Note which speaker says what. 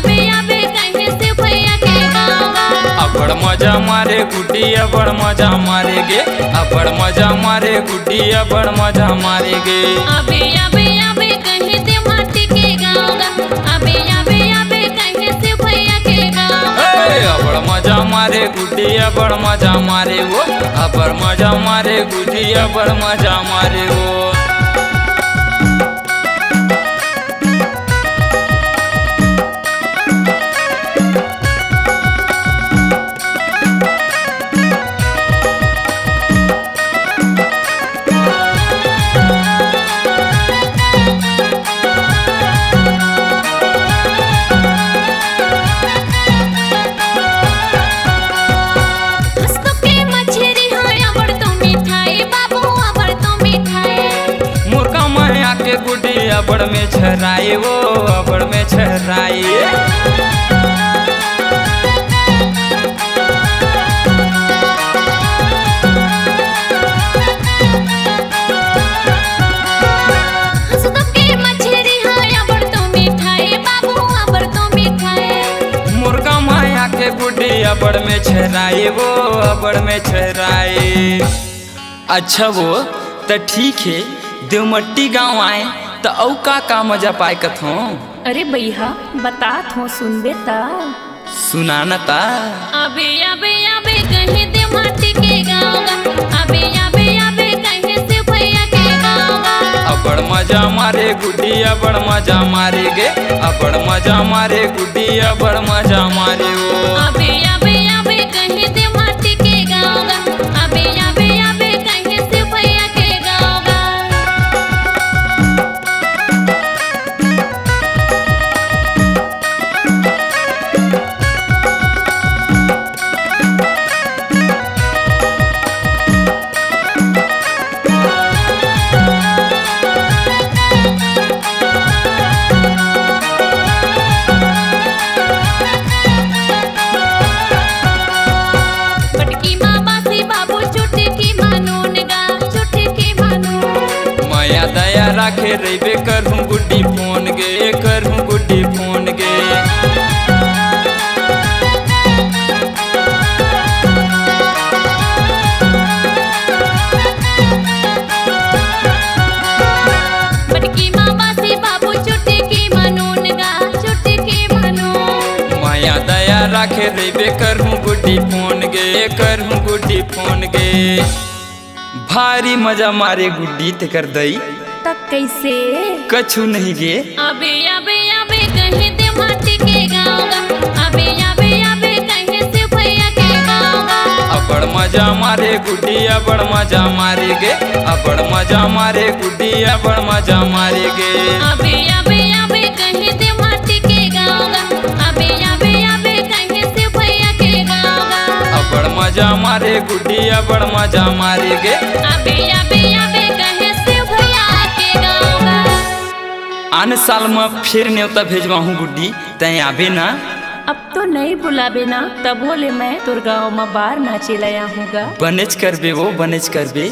Speaker 1: अबे अबे कहे से भैया के गाँव।
Speaker 2: अबड़ मजा मारे गुड्डी अबड़ मजा मारे गे, अबड़ मजा मारे गुड्डी अबड़ मजा मारे गे।
Speaker 1: अबे अबे अबे कहे से माटी के गाँव। अबे अबे अबे कहे से भैया के गाँव।
Speaker 2: अबड़ मजा मारे गुड्डी अबड़ मजा मारे वो, अबड़ मजा मारे गुड्डी अबड़ मजा मारे वो। गुड्डी अबड़ में छराए वो, अबड़ में छराए। मुर्गा माया के गुड्डी अबड़ में छराए वो, अबड़ में छराए। अच्छा वो तो ठीक है, देवमट्टी गांव आए तो औ का मजा पाए कथो।
Speaker 3: अरे भैया बतात हो सुनबे ता
Speaker 2: सुनाना ता।
Speaker 1: अबे अबे अबे कहे देवमट्टी के गाँव। अबे अबे अबे कहे से भैया के गाँव।
Speaker 2: अबड़ मजा मारे गुड्डी अबड़ मजा मारे गे, अबड़ मजा मारे गुड्डी अबड़ मजा मारे वो।
Speaker 1: अबे अबे अबे कहे देवमट्टी के गाँव। अबे अबे अबे कहे से भैया के गाँव।
Speaker 2: राखे रही करहूँ गुड्डी फोन गे, करहूँ गुड्डी फोन गे।
Speaker 1: बड़की मामा से बाबू छोटे की मनून गा, छोटे की मनून।
Speaker 2: माया दया राखे रही करहूँ गुड्डी फोन गे, करहूँ गुड्डी फोन गे। भारी मजा मारे गुड्डी ते कर दई
Speaker 3: तक कैसे
Speaker 2: कछु नहीं गे।
Speaker 1: अबे अबे अबे कहे देवमट्टी के गाँव। अबे अबे अबे कहे से भैया के गाँव।
Speaker 2: अबड़ मजा मारे गुड्डी अबड़ मजा मारे गे, अबड़ मजा मारे गुड्डी अबड़ मजा मारे गे।
Speaker 1: अबे अबे अबे कहे देवमट्टी के गाँव। अबे अबे अबे कहे से भैया के गाँव।
Speaker 2: अबड़ मजा मारे गुड्डी अबड़ मजा मारे गे।
Speaker 1: अबे अबे अबे कहे से भैया के गाँव।
Speaker 2: आने साल में फिर न्योता भेजवा हूँ गुड्डी, तय आबे ना।
Speaker 3: अब तो नहीं बुलाबे ना, तब बोले मैं तोर गाँव में बार नाचे लाया हूँगा।
Speaker 2: बनेज करबे वो, बनेज करबे।